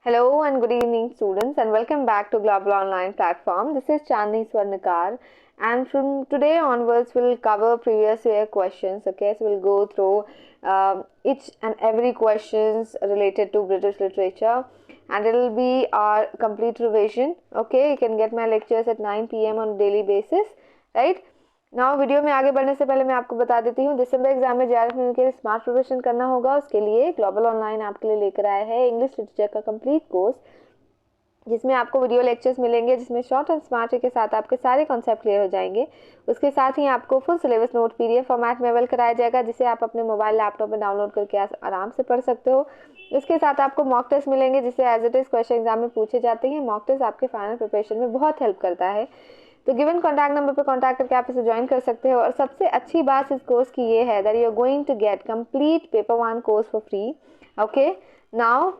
Hello and good evening students and welcome back to Global Online Platform. This is Chandni Swarnikar and from today onwards we'll cover previous year questions. Okay, so we'll go through each and every questions related to British literature and it'll be our complete revision. Okay, you can get my lectures at 9 p.m. on a daily basis, right? Now video में आगे बढ़ने से पहले मैं आपको बता देती हूँ दिसंबर एग्जाम में JRF के लिए स्मार्ट प्रिपरेशन करना होगा। उसके लिए ग्लोबल ऑनलाइन आपके लिए लेकर आया है इंग्लिश लिटरेचर का कंप्लीट कोर्स, जिसमें आपको वीडियो लेक्चर्स मिलेंगे, जिसमें शॉर्ट एंड स्मार्ट के साथ आपके सारे कॉन्सेप्ट क्लियर हो जाएंगे। उसके साथ ही आपको full syllabus note PDF format में अवेल कराया जाएगा, जिसे आप अपने मोबाइल लैपटॉप में डाउनलोड करके आराम से पढ़ सकते हो। इसके साथ आपको मॉक टेस्ट मिलेंगे, जिसे as it is question exam में पूछे जाते हैं। मॉक टेस्ट आपके फाइनल प्रिपरेशन में बहुत हेल्प करता है। तो गिवन कॉन्टैक्ट नंबर पर कॉन्टैक्ट करके आप इसे ज्वाइन कर सकते हो। और सबसे अच्छी बात इस कोर्स की ये है that you are going to get complete paper 1 course for free. Okay, now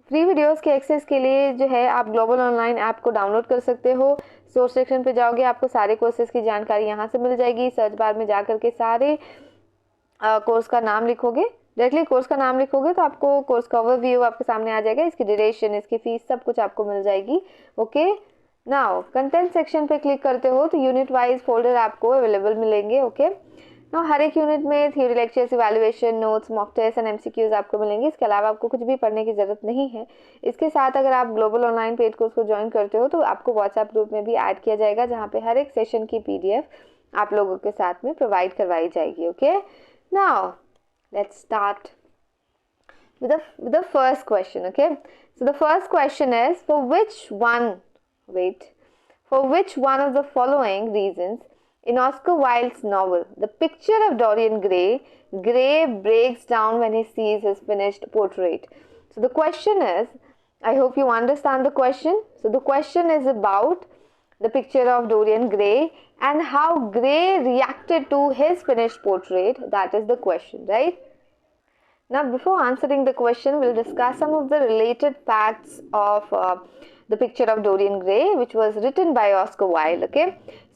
free videos के एक्सेस के लिए जो है आप ग्लोबल ऑनलाइन ऐप को डाउनलोड कर सकते हो। सोर्स सेक्शन पे जाओगे, आपको सारे कोर्सेज की जानकारी यहाँ से मिल जाएगी। सर्च बार में जा करके सारे कोर्स का नाम लिखोगे, डायरेक्टली कोर्स का नाम लिखोगे तो आपको कोर्स का ओवरव्यू आपके सामने आ जाएगा। इसकी ड्यूरेशन, इसकी फीस, सब कुछ आपको मिल जाएगी। ओके, नाउ कंटेंट सेक्शन पे क्लिक करते हो तो यूनिट वाइज फोल्डर आपको अवेलेबल मिलेंगे। ओके, नाउ हर एक यूनिट में theory lectures, evaluation, notes, mock test and MCQs आपको मिलेंगे। इसके अलावा आपको कुछ भी पढ़ने की ज़रूरत नहीं है। इसके साथ अगर आप ग्लोबल ऑनलाइन पेड कोर्स को ज्वाइन करते हो तो आपको व्हाट्सएप ग्रुप में भी ऐड किया जाएगा, जहाँ पे हर एक सेशन की PDF आप लोगों के साथ में प्रोवाइड करवाई जाएगी। Okay, now let's start with the first question. Okay, so the first question is for which one of the following reasons in Oscar Wilde's novel The Picture of Dorian Gray, Gray breaks down when he sees his finished portrait? So the question is, I hope you understand the question. So the question is about the picture of Dorian Gray and how Gray reacted to his finished portrait. That is the question, right? Now, before answering the question, we'll discuss some of the related facts of The Picture of Dorian Gray, which was written by Oscar Wilde. Okay,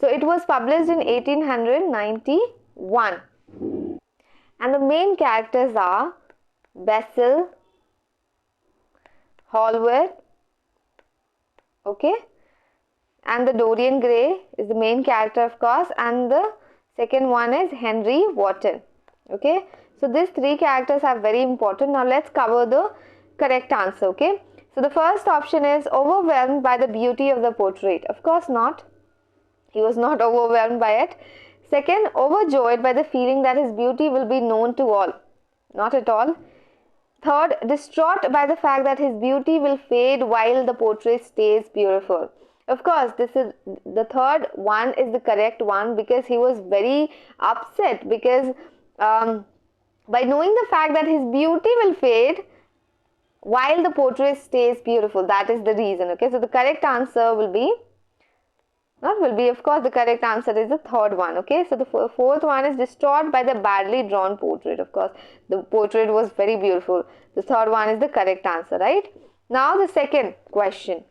so it was published in 1891, and the main characters are Basil Hallward. Okay, and the Dorian Gray is the main character, of course, and the second one is Henry Wotton. Okay, so these three characters are very important. Now let's cover the correct answer. Okay, so the first option is overwhelmed by the beauty of the portrait. Of course not. He was not overwhelmed by it. Second, overjoyed by the feeling that his beauty will be known to all. Not at all. Third, distraught by the fact that his beauty will fade while the portrait stays beautiful. Of course, this is the third one is the correct one, because he was very upset because by knowing the fact that his beauty will fade while the portrait stays beautiful. That is the reason. Okay, so the correct answer will be, of course, the correct answer is the third one. Okay, so the fourth one is distraught by the badly drawn portrait. Of course, the portrait was very beautiful. The third one is the correct answer, right? Now the second question.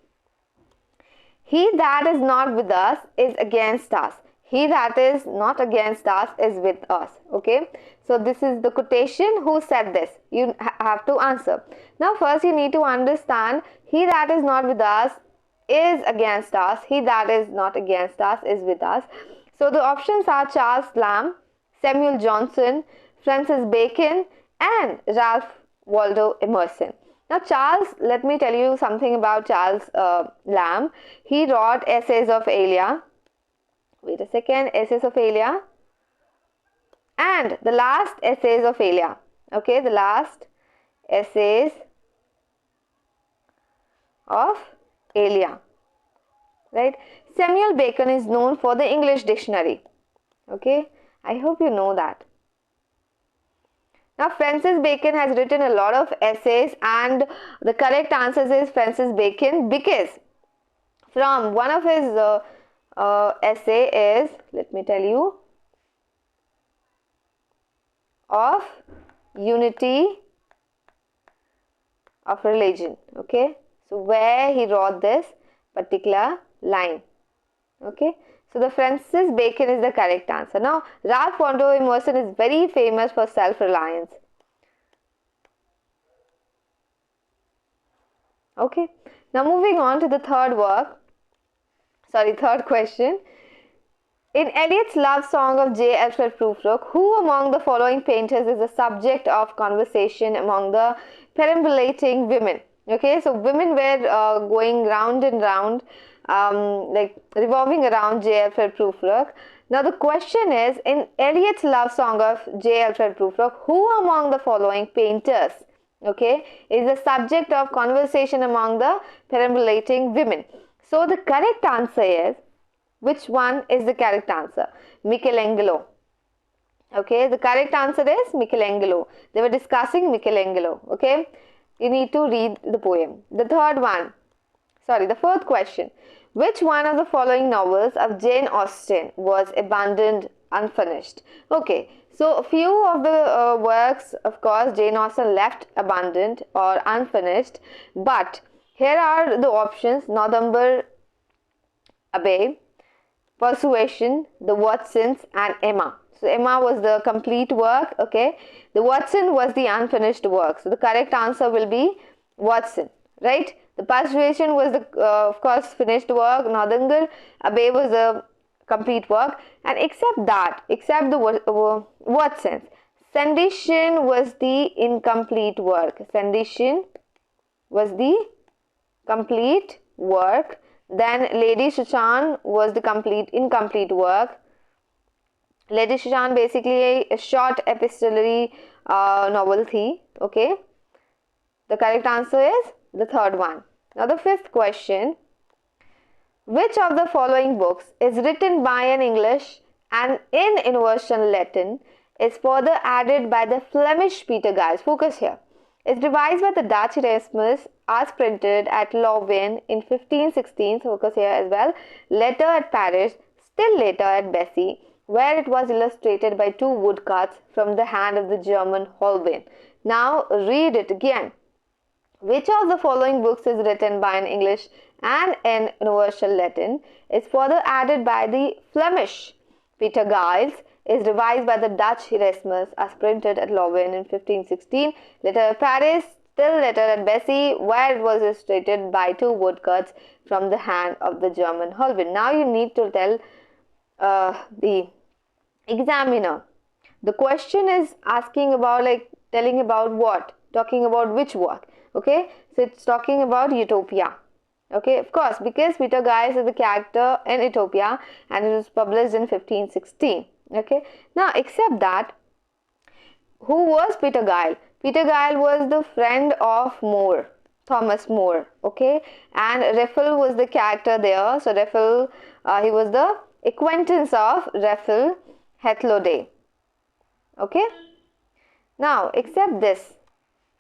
He that is not with us is against us. He that is not against us is with us. Okay, so this is the quotation. Who said this? You have to answer. Now first you need to understand, he that is not with us is against us. He that is not against us is with us. So the options are Charles Lamb, Samuel Johnson, Francis Bacon and Ralph Waldo Emerson. Now Charles, let me tell you something about Charles Lamb. He wrote Essays of Elia. Wait a second, Essays of Elia and the last Essays of Elia. Okay, the last Essays of Elia, right? Samuel Bacon is known for the English dictionary. Okay, I hope you know that. Now Francis Bacon has written a lot of essays, and the correct answer is Francis Bacon, because from one of his essay is, let me tell you, of unity of religion. Okay, so where he wrote this particular line. Okay, so the Francis Bacon is the correct answer. Now Ralph Waldo Emerson is very famous for self-reliance. Okay. Now moving on to the third question. In Eliot's love song of J. Alfred Prufrock, who among the following painters is the subject of conversation among the perambulating women? Okay, so women were going round and round, like revolving around J. Alfred Prufrock. Now the question is, in Eliot's love song of J. Alfred Prufrock, who among the following painters, okay, is the subject of conversation among the perambulating women? So the correct answer is, which one is the correct answer? Michelangelo. Okay, the correct answer is Michelangelo. They were discussing Michelangelo. Okay, you need to read the poem. The fourth question. Which one of the following novels of Jane Austen was abandoned unfinished? Okay, so a few of the works, of course, Jane Austen left abandoned or unfinished, but here are the options: Northumber Abbey, Persuasion, The Watsons, and Emma. So Emma was the complete work, okay. The Watson was the unfinished work. So the correct answer will be Watson, right? The Persuasion was the, of course, finished work. Northanger Abbey was a complete work. And except the Watsons, Sedition was the incomplete work. Sedition was the complete work. Then Lady Suchan was the incomplete work. Lady Suchan basically a short epistolary novel thing. Okay. The correct answer is the third one. Now the fifth question. Which of the following books is written by an English and in universal Latin, is further added by the Flemish Peter Giles? Focus here. Is revised by the Dutch Erasmus as printed at Louvain in 1516, focus here as well, later at Paris, still later at Bessy, where it was illustrated by 2 woodcuts from the hand of the German Holbein. Now read it again. Which of the following books is written by an English and in universal Latin, is further added by the Flemish Peter Giles, is revised by the Dutch Erasmus as printed at Louvain in 1516, later at Paris, still later at Bessy, where it was illustrated by 2 woodcuts from the hand of the German Holbein. Now you need to tell the examiner. The question is asking about, like, telling about what? Talking about which work? Okay, so it's talking about Utopia. Okay, of course, because Peter Giles is the character in Utopia and it was published in 1516. Okay, now except that, who was Peter Giles? Peter Giles was the friend of More, Thomas More. Okay, and Raphael was the character there. So Raphael, he was the acquaintance of Raphael Hethlode. Okay, now except this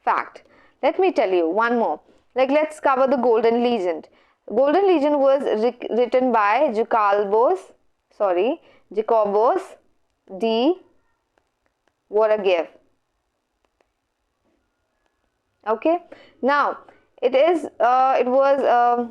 fact, let me tell you one more. Like, let's cover the Golden Legend. Golden Legend was written by Jacobus D. Voragev. Okay. Now it was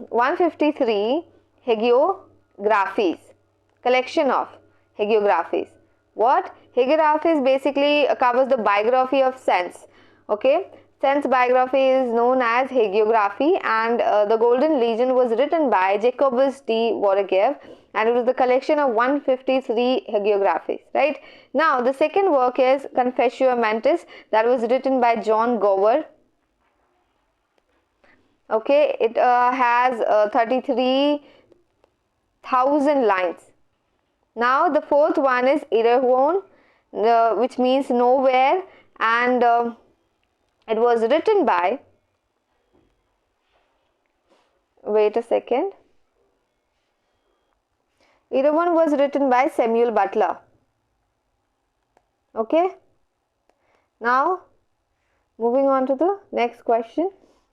153 hagiographies, collection of hagiographies. What? Hagiographies basically covers the biography of sense. Okay. Sense biography is known as hagiography, and the Golden Legend was written by Jacobus D. Voragev, and it was the collection of 153 hagiographies, right? Now the second work is Confessio Mentis, that was written by John Gower. Okay, it has 33,000 lines. Now the fourth one is Erewhon, which means nowhere, and it was written by, wait a second, Erewhon was written by Samuel Butler. Okay, now moving on to the next question.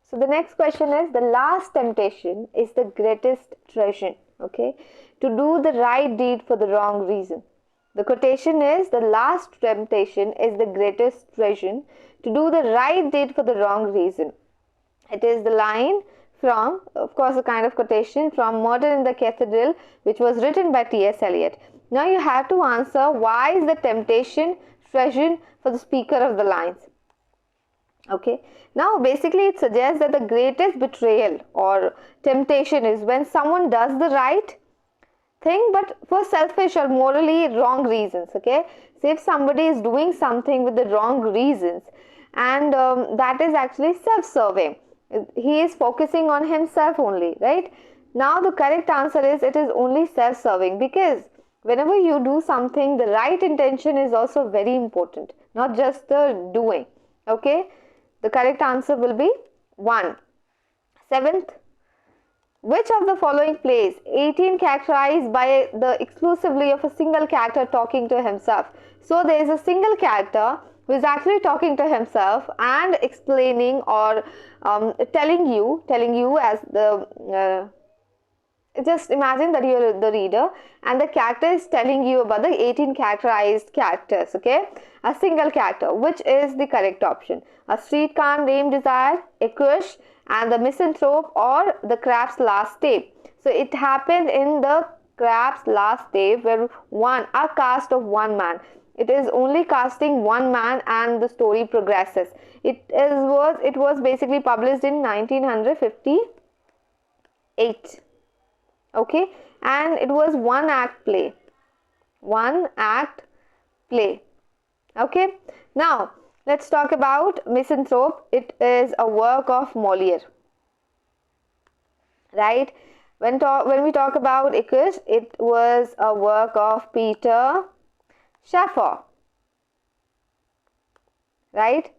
So the next question is, the last temptation is the greatest treason. Okay, to do the right deed for the wrong reason. The quotation is, the last temptation is the greatest treason, to do the right deed for the wrong reason. It is the line from, of course, a kind of quotation from Murder in the Cathedral, which was written by T.S. Eliot. Now you have to answer, why is the temptation treason for the speaker of the lines? Okay, now basically it suggests that the greatest betrayal or temptation is when someone does the right thing but for selfish or morally wrong reasons. Okay, so if somebody is doing something with the wrong reasons, and that is actually self-serving, he is focusing on himself only, right? Now the correct answer is it is only self-serving, because whenever you do something, the right intention is also very important, not just the doing. Okay, the correct answer will be 1. Seventh, which of the following plays 18 characterized by the exclusively of a single character talking to himself? So there is a single character who is actually talking to himself and explaining or telling you as the just imagine that you're the reader and the character is telling you about the 18 characterized characters. Okay, a single character. Which is the correct option? A streetcar named Desire, a Kush, and the misanthrope, or the crab's last day? So it happened in the crab's last day, where a cast of one man. It is only casting one man and the story progresses. It was basically published in 1958. Okay, and it was one act play. Okay, now let's talk about Misanthrope. It is a work of Moliere, right? When we talk about Icarus, it was a work of Peter Shaffer, right?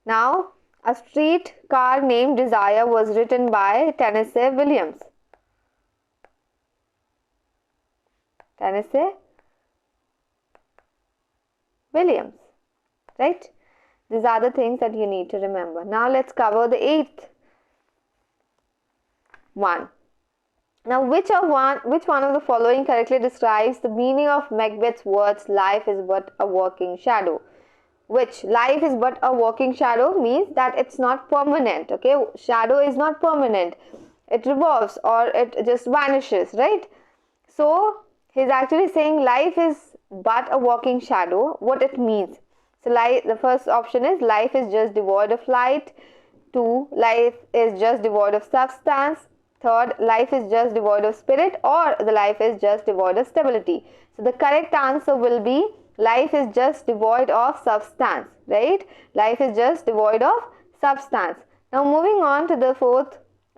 Now, A Streetcar Named Desire was written by Tennessee Williams. Right? These are the things that you need to remember. Now let's cover the 8th one. Now which one of the following correctly describes the meaning of Macbeth's words, life is but a walking shadow? Which? Life is but a walking shadow means that it's not permanent. Okay, shadow is not permanent, it revolves or it just vanishes, right? So he's actually saying life is but a walking shadow. What it means? So the first option is life is just devoid of light. 2, life is just devoid of substance. 3rd, life is just devoid of spirit, or the life is just devoid of stability. So the correct answer will be life is just devoid of substance, right? Life is just devoid of substance. Now moving on to the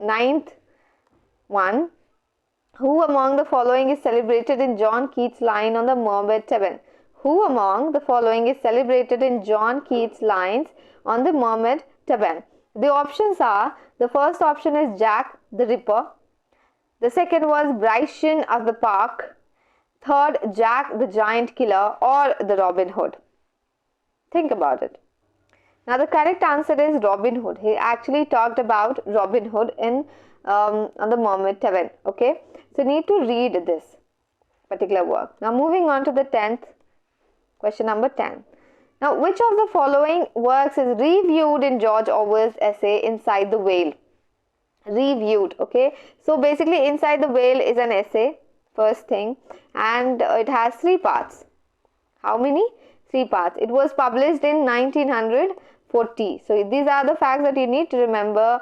9th one. Who among the following is celebrated in John Keats' line on the Mermaid Tavern? Who among the following is celebrated in John Keats' lines on the Mermaid Tavern? The options are, the first option is Jack the Ripper. The second was Bryson of the Park. Third, Jack the Giant Killer, or the Robin Hood. Think about it. Now the correct answer is Robin Hood. He actually talked about Robin Hood in on the Mermaid Tavern. Okay, so you need to read this particular work. Now moving on to the 10th question, number 10. Now which of the following works is reviewed in George Orwell's essay Inside the Whale? Reviewed. Okay, so basically Inside the Whale is an essay, first thing, and it has 3 parts. How many? 3 parts. It was published in 1940. So these are the facts that you need to remember,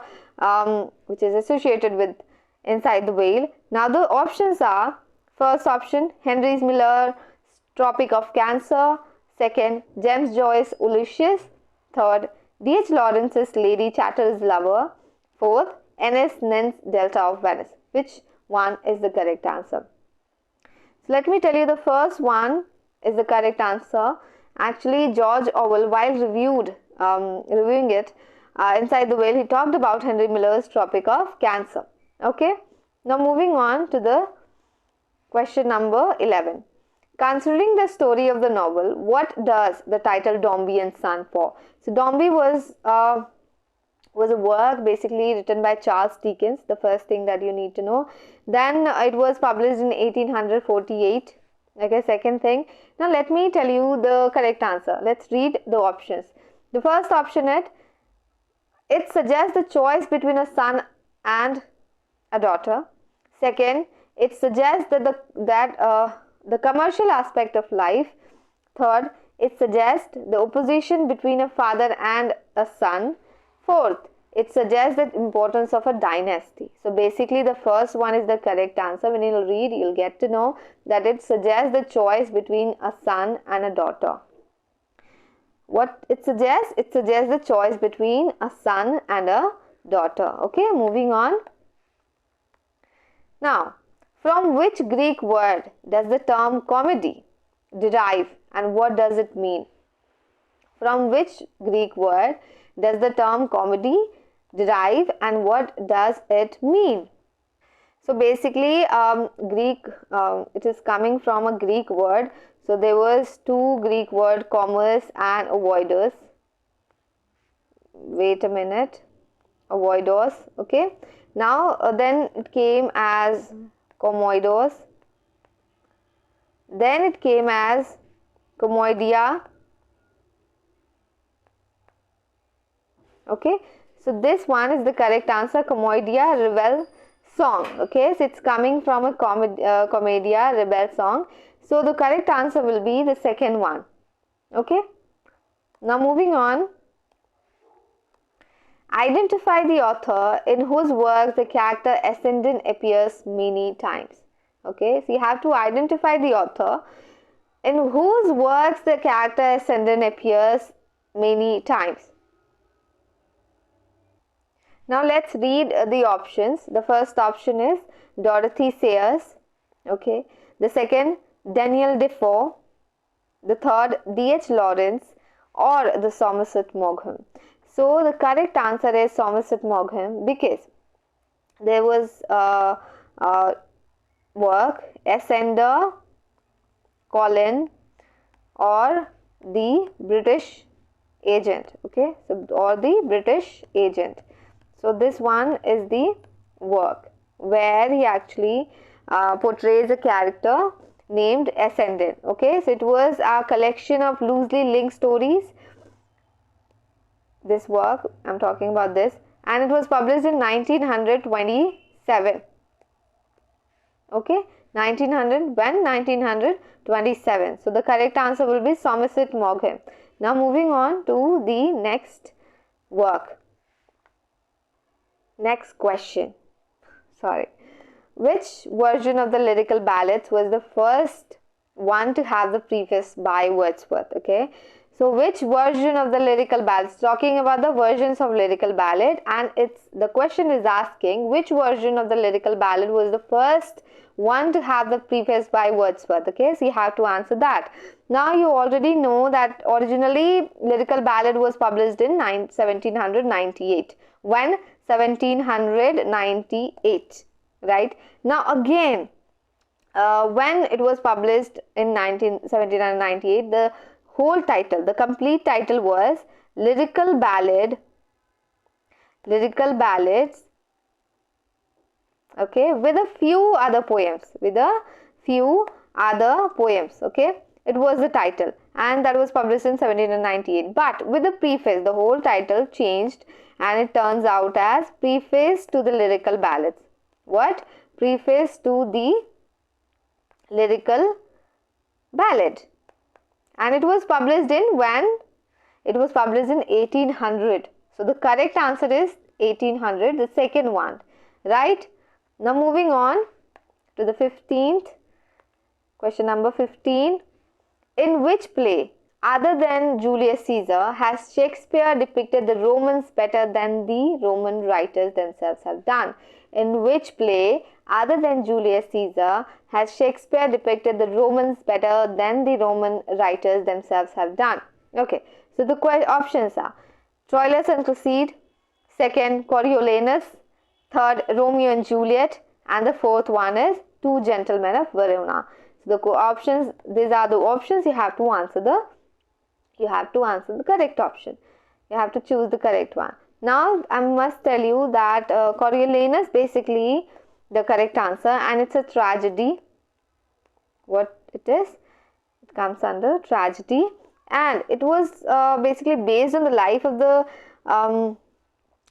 which is associated with Inside the Whale. Now the options are, first option, Henry Miller's Tropic of Cancer. Second, James Joyce's Ulysses. Third, D.H. Lawrence's Lady Chatter's Lover. Fourth, N.S. Nenn's Delta of Venice. Which one is the correct answer? So let me tell you, the first one is the correct answer. Actually, George Orwell, while reviewing it, Inside the Whale, he talked about Henry Miller's Tropic of Cancer. Okay. Now moving on to the question number 11. Considering the story of the novel, what does the title Dombey and Son for? So Dombey was a work basically written by Charles Dickens, the first thing that you need to know. Then it was published in 1848. Okay, second thing. Now let me tell you the correct answer. Let's read the options. The first option is, it suggests the choice between a son and a daughter. Second, it suggests that the commercial aspect of life. Third, it suggests the opposition between a father and a son. Fourth, it suggests the importance of a dynasty. So basically the first one is the correct answer. When you'll read, you'll get to know that it suggests the choice between a son and a daughter. What it suggests? It suggests the choice between a son and a daughter. Okay, moving on. Now, from which Greek word does the term comedy derive and what does it mean? From which Greek word does the term comedy derive and what does it mean? So basically it is coming from a Greek word. So there was two Greek word, commerce and avoidos. Wait a minute. Avoidos. Okay. Now then it came as komoidos. Then it came as komoidia. Okay. So this one is the correct answer. Komoidia rebel song. Okay. So it's coming from a commedia rebel song. So the correct answer will be the second one. Okay. Now moving on. Identify the author in whose works the character ascendant appears many times. Okay. So you have to identify the author in whose works the character ascendant appears many times. Now let's read the options. The first option is Dorothy Sayers. Okay. The second, Daniel Defoe, the third, D.H. Lawrence, or the Somerset Maugham. So the correct answer is Somerset Maugham because there was work Ascender, Colin, or the British agent. Okay, so or the British agent. So this one is the work where he actually portrays a character named Ascendant. Okay, so it was a collection of loosely linked stories. This work, I'm talking about this, and it was published in 1927. Okay, 1927. So the correct answer will be Somerset Maugham. Now moving on to the next work. Next question. Sorry. Which version of the lyrical ballads was the first one to have the preface by Wordsworth? Okay. So which version of the lyrical ballads? Talking about the versions of lyrical ballad, and the question is asking which version of the lyrical ballad was the first one to have the preface by Wordsworth. Okay, so you have to answer that. Now you already know that originally lyrical ballad was published in 1798. When? 1798. Right? Now again, when it was published in 1798, the whole title, the complete title was Lyrical Ballads, okay, with a few other poems, okay. It was the title, and that was published in 1798. But with the preface, the whole title changed, and it turns out as Preface to the Lyrical Ballads. What? Preface to the Lyrical Ballad. And it was published in when? It was published in 1800. So the correct answer is 1800, the second one. Right? Now moving on to the 15th. Question number 15. In which play, other than Julius Caesar, has Shakespeare depicted the Romans better than the Roman writers themselves have done? In which play, other than Julius Caesar, has Shakespeare depicted the Romans better than the Roman writers themselves have done? Okay, so the options are Troilus and Cresside, second, Coriolanus, third, Romeo and Juliet, and the fourth one is Two Gentlemen of Verona. So the options, these are the options. You have to answer the correct option. You have to choose the correct one. Now I must tell you that Coriolanus basically the correct answer, and it's a tragedy. What it is? It comes under tragedy, and it was basically based on the life of the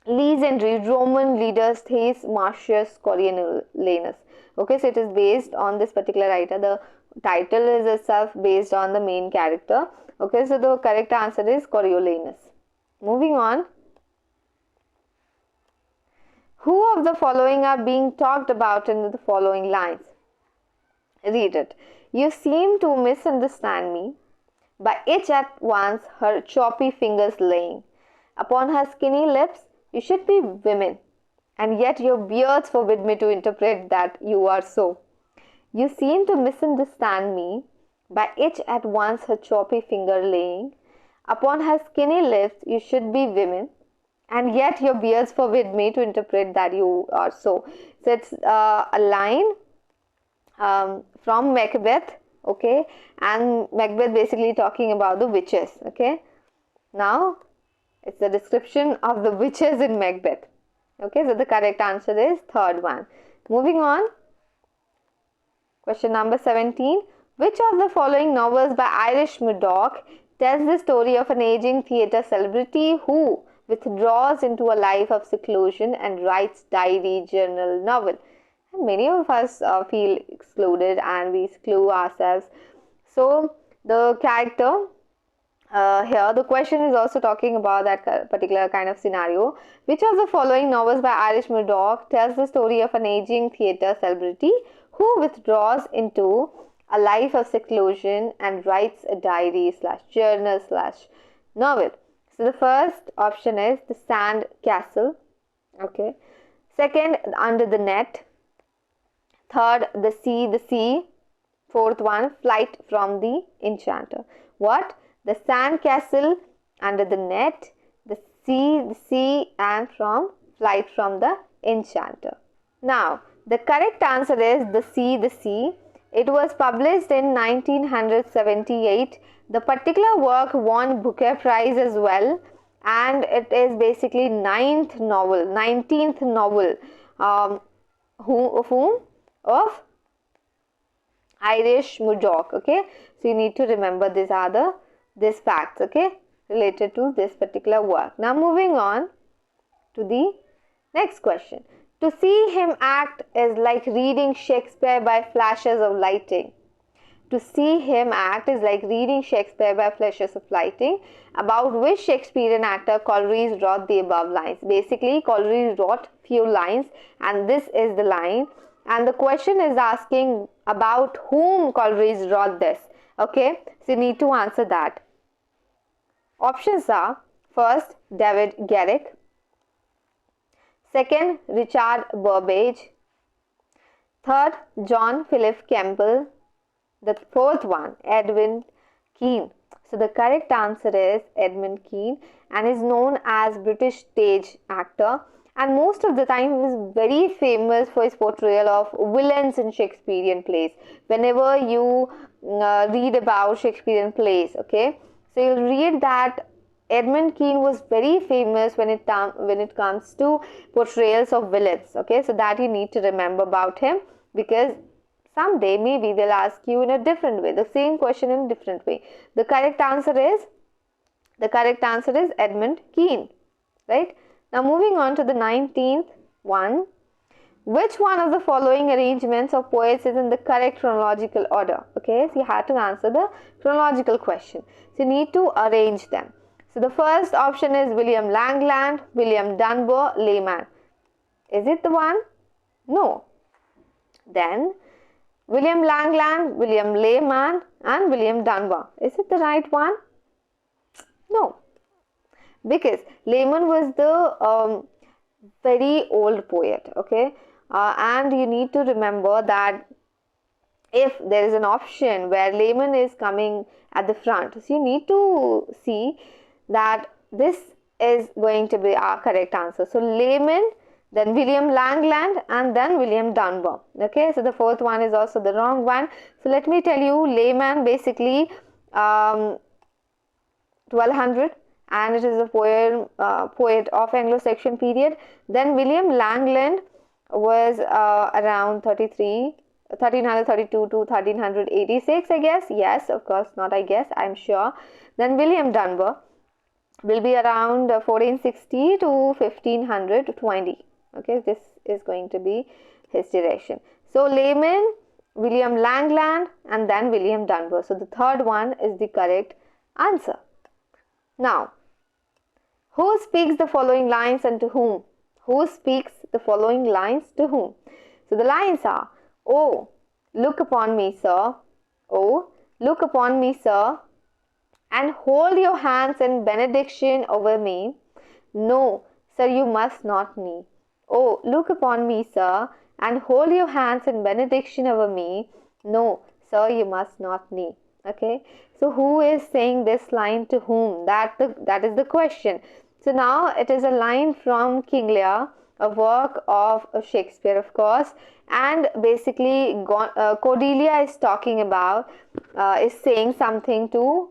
legendary Roman leader Thais Marcius Coriolanus. Okay, so it is based on this particular writer. The title is itself based on the main character, Okay, so the correct answer is Coriolanus. Moving on. Who of the following are being talked about in the following lines? Read it. You seem to misunderstand me by each at once her choppy fingers laying. Upon her skinny lips you should be women, and yet your beards forbid me to interpret that you are so. You seem to misunderstand me by each at once her choppy finger laying. Upon her skinny lips you should be women, and yet your beards forbid me to interpret that you are so. So it's a line from Macbeth, okay, and Macbeth basically talking about the witches, okay. Now it's the description of the witches in Macbeth, okay. So the correct answer is third one. Moving on, question number 17. Which of the following novels by Irish Murdoch tells the story of an aging theatre celebrity who withdraws into a life of seclusion and writes diary, journal, novel? And many of us feel excluded and we exclude ourselves. So the character here, the question is also talking about that particular kind of scenario. Which of the following novels by Irish Murdoch tells the story of an aging theatre celebrity who withdraws into a life of seclusion and writes a diary / journal / novel? So the first option is The Sand Castle, okay. Second, Under the Net. Third, The Sea. Fourth one, Flight from the Enchanter. What? The Sand Castle, Under the Net, the sea, and from Flight from the Enchanter. Now, the correct answer is The Sea. It was published in 1978. The particular work won Booker Prize as well, and it is basically 19th novel of Irish Murdoch, okay. So you need to remember these facts, okay, related to this particular work. Now moving on to the next question. To see him act is like reading Shakespeare by flashes of lightning. To see him act is like reading Shakespeare by flashes of lightning. About which Shakespearean actor Coleridge wrote the above lines? Basically, Coleridge wrote few lines, and this is the line. And the question is asking about whom Coleridge wrote this. Okay, so you need to answer that. Options are: first, David Garrick. Second, Richard Burbage. Third, John Philip Campbell. The fourth one, Edwin Kean. So the correct answer is Edmund Kean, and is known as British stage actor. And most of the time he was very famous for his portrayal of villains in Shakespearean plays. Whenever you read about Shakespearean plays, okay, so you'll read that Edmund Kean was very famous when it comes to portrayals of villains, okay. So that you need to remember about him, because someday maybe they'll ask you in a different way, the same question in a different way. The correct answer is Edmund Kean, right? Now moving on to the 19th one. Which one of the following arrangements of poets is in the correct chronological order? Okay, so you have to answer the chronological question. So you need to arrange them. So the first option is William Langland, William Dunbar, Layman. Is it the one? No. Then William Langland, William Layman, and William Dunbar. Is it the right one? No. Because Layman was the very old poet, okay, and you need to remember that if there is an option where Layman is coming at the front, so you need to see that this is going to be our correct answer. So Layman, then William Langland, and then William Dunbar, okay. So the fourth one is also the wrong one. So let me tell you, Layman basically 1200, and it is a poet of Anglo-Saxon period. Then William Langland was around 1332 to 1386, I guess. Yes, of course, not I guess, I'm sure. Then William Dunbar will be around 1460 to 1520. Okay, this is going to be his direction. So Layman, William Langland, and then William Dunbar. So the third one is the correct answer. Now, who speaks the following lines and to whom? Who speaks the following lines to whom? So the lines are, oh, look upon me, sir. Oh, look upon me, sir, and hold your hands in benediction over me. No, sir, you must not kneel. Oh, look upon me, sir, and hold your hands in benediction over me. No, sir, you must not kneel. Okay, so who is saying this line to whom? That is the question. So now it is a line from King Lear, a work of Shakespeare, of course, and basically Cordelia is talking about, is saying something to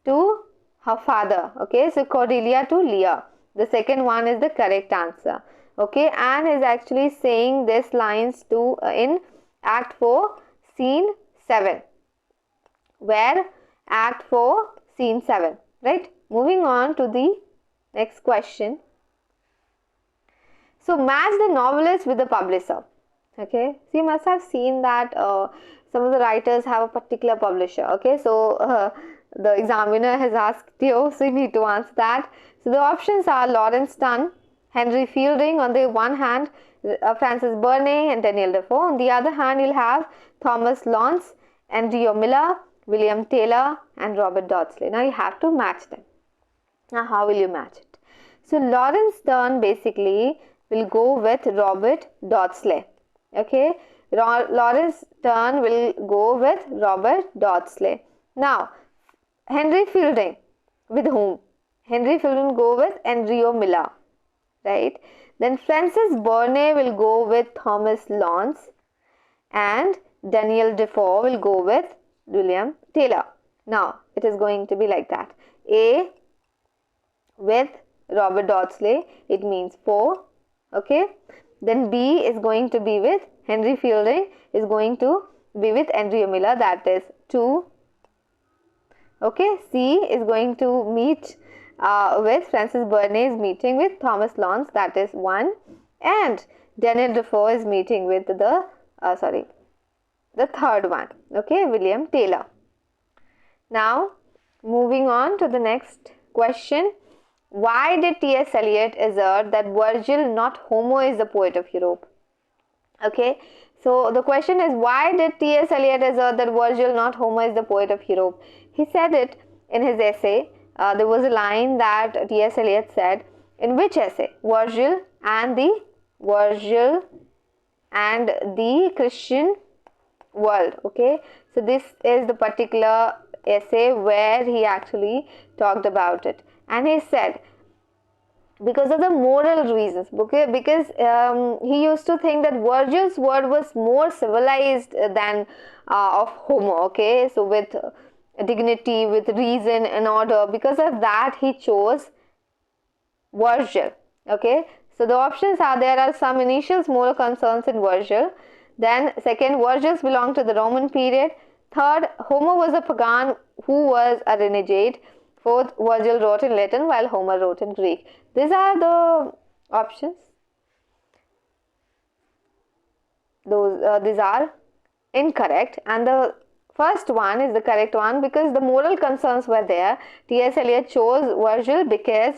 her father. Okay, so Cordelia to Lear. The second one is the correct answer. Okay, and is actually saying this lines to in Act 4, Scene 7. Where? Act 4, Scene 7. Right? Moving on to the next question. So match the novelist with the publisher. Okay, so you must have seen that some of the writers have a particular publisher. Okay, so the examiner has asked you, so you need to answer that. So the options are Lawrence Stern, Henry Fielding on the one hand, Francis Burney and Daniel Defoe. On the other hand, you'll have Thomas Lawrence, Andrew Miller, William Taylor and Robert Dodsley. Now you have to match them. Now how will you match it? So Lawrence Stern basically will go with Robert Dodsley. Okay, Lawrence Stern will go with Robert Dodsley. Now Henry Fielding, with whom? Henry Fielding will go with Andrew Miller, right? Then Francis Burney will go with Thomas Lawrence and Daniel Defoe will go with William Taylor. Now it is going to be like that. A with Robert Dodsley, it means 4. Okay, then B is going to be with Henry Fielding, is going to be with Andrew Miller, that is 2. Okay, C is going to meet with Francis Burney, is meeting with Thomas Lawrence, that is 1, and Daniel Defoe is meeting with the third one. Okay, William Taylor. Now moving on to the next question. Why did T.S. Eliot assert that Virgil, not Homer, is the poet of Europe? Okay, so the question is, why did T.S. Eliot assert that Virgil, not Homer, is the poet of Europe? He said it in his essay. There was a line that T.S. Eliot said. In which essay? Virgil and the Christian world. Okay, so this is the particular essay where he actually talked about it. And he said, because of the moral reasons, okay, because he used to think that Virgil's word was more civilized than of Homer, okay, so with dignity, with reason and order. Because of that, he chose Virgil. Okay, so the options are, there are some initial moral concerns in Virgil. Then second, Virgils belonged to the Roman period. Third, Homer was a pagan who was a renegade. Fourth, Virgil wrote in Latin while Homer wrote in Greek. These are the options. These are incorrect, and the first one is the correct one because the moral concerns were there. T.S. Eliot chose Virgil because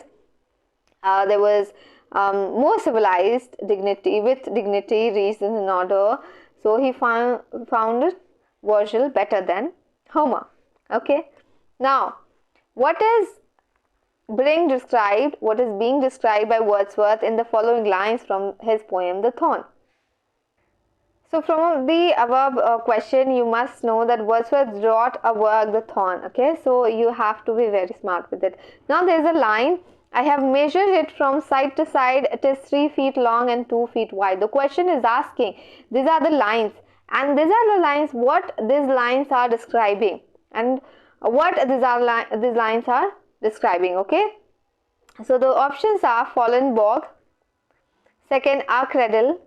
there was more civilized dignity, with dignity, reason and order. So he found Virgil better than Homer. Okay. Now, what is being described by Wordsworth in the following lines from his poem The Thorn? So from the above question, you must know that Wordsworth wrote a work, The Thorn. Okay, so you have to be very smart with it. Now there is a line, I have measured it from side to side, it is 3 feet long and 2 feet wide. The question is asking, these are the lines, and these are the lines, what these lines are describing, and what these lines are describing. Okay, so the options are fallen bog, second, a cradle,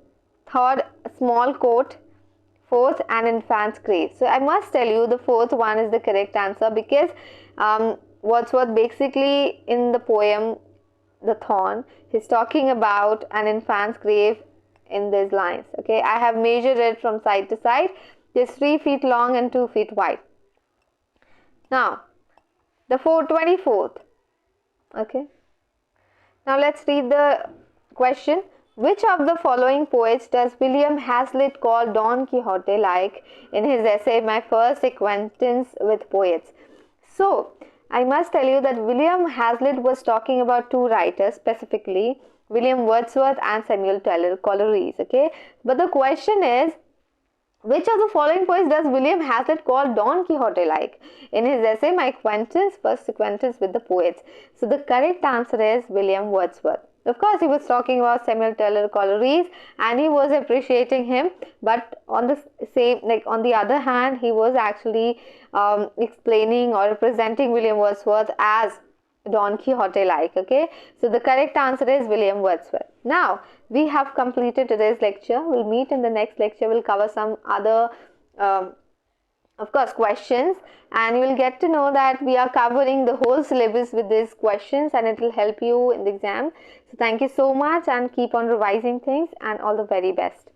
third, small coat, fourth, an infant's grave. So I must tell you the fourth one is the correct answer because Wordsworth basically in the poem The Thorn, he's talking about an infant's grave in these lines. Okay, I have measured it from side to side, it is 3 feet long and 2 feet wide. Now The 424th. Okay. Now let's read the question. Which of the following poets does William Hazlitt call Don Quixote like in his essay My First Acquaintance with Poets? So, I must tell you that William Hazlitt was talking about two writers specifically, William Wordsworth and Samuel Taylor Coleridge. Okay, but the question is, which of the following poets does William Hazlitt call Don Quixote like in his essay My First Acquaintance with the Poets? So the correct answer is William Wordsworth. Of course, he was talking about Samuel Taylor Coleridge and he was appreciating him, but on the other hand, he was actually explaining or representing William Wordsworth as Don Quixote like. Okay, so the correct answer is William Wordsworth. Now we have completed today's lecture. We'll meet in the next lecture. We'll cover some other of course questions, and you will get to know that we are covering the whole syllabus with these questions, and it will help you in the exam. So thank you so much, and keep on revising things, and all the very best.